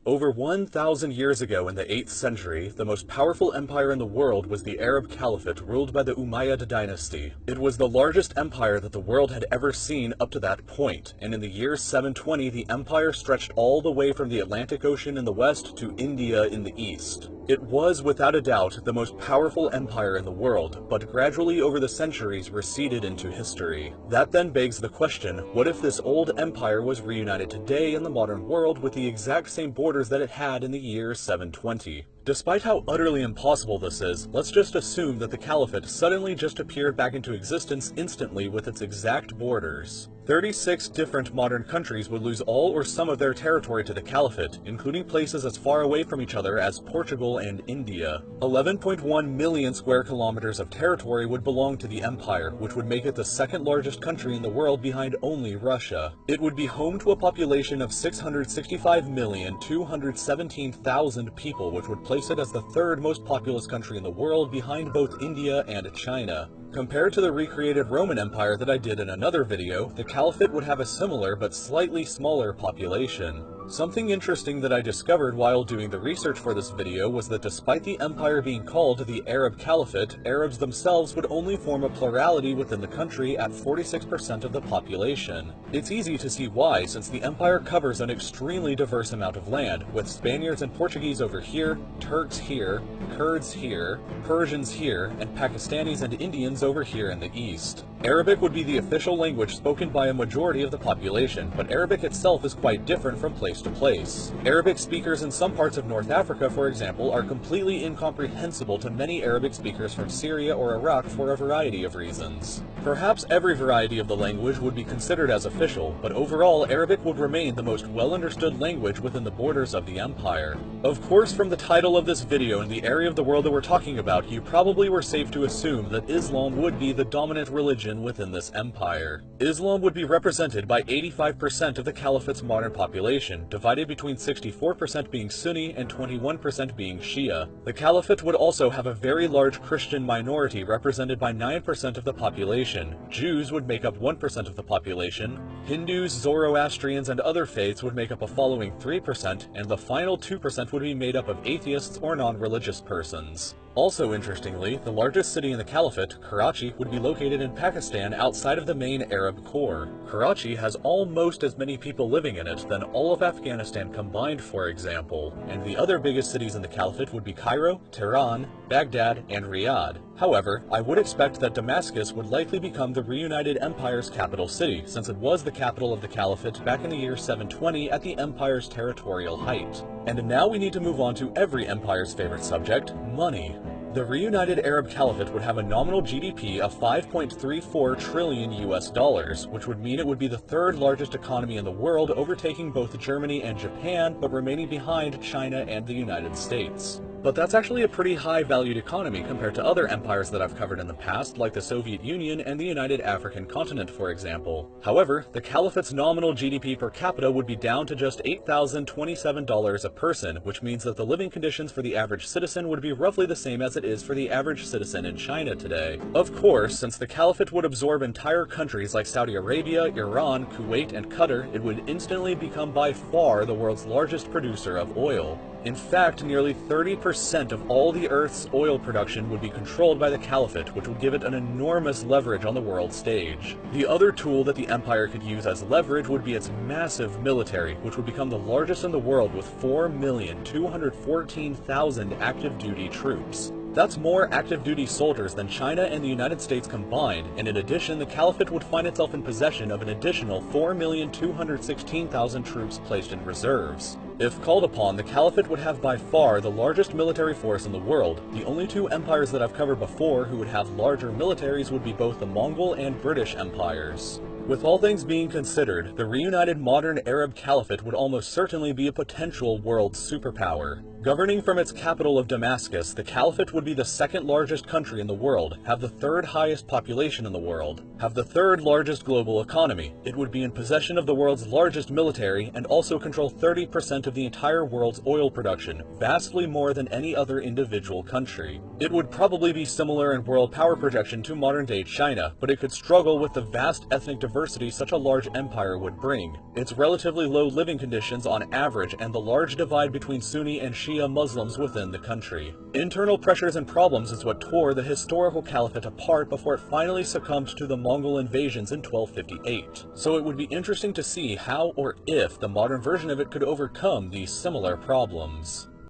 Over 1,000 years ago in the 8th century, the most powerful empire in the world was the Arab Caliphate ruled by the Umayyad dynasty. It was the largest empire that the world had ever seen up to that point, and in the year 720 the empire stretched all the way from the Atlantic Ocean in the west to India in the east. It was, without a doubt, the most powerful empire in the world, but gradually over the centuries receded into history. That then begs the question, what if this old empire was reunited today in the modern world with the exact same borders that it had in the year 720? Despite how utterly impossible this is, let's just assume that the Caliphate suddenly just appeared back into existence instantly with its exact borders. 36 different modern countries would lose all or some of their territory to the Caliphate, including places as far away from each other as Portugal and India. 11.1 million square kilometers of territory would belong to the empire, which would make it the second largest country in the world behind only Russia. It would be home to a population of 665,217,000 people, which would place it as the third most populous country in the world behind both India and China. Compared to the recreated Roman Empire that I did in another video, the Caliphate would have a similar but slightly smaller population. Something interesting that I discovered while doing the research for this video was that despite the empire being called the Arab Caliphate, Arabs themselves would only form a plurality within the country at 46% of the population. It's easy to see why, since the empire covers an extremely diverse amount of land, with Spaniards and Portuguese over here, Turks here, Kurds here, Persians here, and Pakistanis and Indians over here in the east. Arabic would be the official language spoken by a majority of the population, but Arabic itself is quite different from place to place. Arabic speakers in some parts of North Africa, for example, are completely incomprehensible to many Arabic speakers from Syria or Iraq for a variety of reasons. Perhaps every variety of the language would be considered as official, but overall Arabic would remain the most well-understood language within the borders of the empire. Of course, from the title of this video and the area of the world that we're talking about, you probably were safe to assume that Islam would be the dominant religion within this empire. Islam would be represented by 85% of the Caliphate's modern population, divided between 64% being Sunni and 21% being Shia. The Caliphate would also have a very large Christian minority represented by 9% of the population. Jews would make up 1% of the population. Hindus, Zoroastrians, and other faiths would make up a following 3%, and the final 2% would be made up of atheists or non-religious persons. Also interestingly, the largest city in the Caliphate, Karachi, would be located in Pakistan outside of the main Arab core. Karachi has almost as many people living in it than all of Afghanistan combined, for example, and the other biggest cities in the Caliphate would be Cairo, Tehran, Baghdad, and Riyadh. However, I would expect that Damascus would likely become the reunited empire's capital city, since it was the capital of the Caliphate back in the year 720 at the empire's territorial height. And now we need to move on to every empire's favorite subject, money. The reunited Arab Caliphate would have a nominal GDP of 5.34 trillion US dollars, which would mean it would be the third largest economy in the world, overtaking both Germany and Japan, but remaining behind China and the United States. But that's actually a pretty high-valued economy compared to other empires that I've covered in the past, like the Soviet Union and the United African Continent, for example. However, the Caliphate's nominal GDP per capita would be down to just $8,027 a person, which means that the living conditions for the average citizen would be roughly the same as it is for the average citizen in China today. Of course, since the Caliphate would absorb entire countries like Saudi Arabia, Iran, Kuwait, and Qatar, it would instantly become by far the world's largest producer of oil. In fact, nearly 30% of all the Earth's oil production would be controlled by the Caliphate, which would give it an enormous leverage on the world stage. The other tool that the empire could use as leverage would be its massive military, which would become the largest in the world with 4,214,000 active-duty troops. That's more active-duty soldiers than China and the United States combined, and in addition, the Caliphate would find itself in possession of an additional 4,216,000 troops placed in reserves. If called upon, the Caliphate would have by far the largest military force in the world. The only two empires that I've covered before who would have larger militaries would be both the Mongol and British empires. With all things being considered, the reunited modern Arab Caliphate would almost certainly be a potential world superpower. Governing from its capital of Damascus, the Caliphate would be the second largest country in the world, have the third highest population in the world, have the third largest global economy. It would be in possession of the world's largest military, and also control 30% of the entire world's oil production, vastly more than any other individual country. It would probably be similar in world power projection to modern-day China, but it could struggle with the vast ethnic diversity diversity such a large empire would bring, its relatively low living conditions on average, and the large divide between Sunni and Shia Muslims within the country. Internal pressures and problems is what tore the historical caliphate apart before it finally succumbed to the Mongol invasions in 1258. So it would be interesting to see how or if the modern version of it could overcome these similar problems.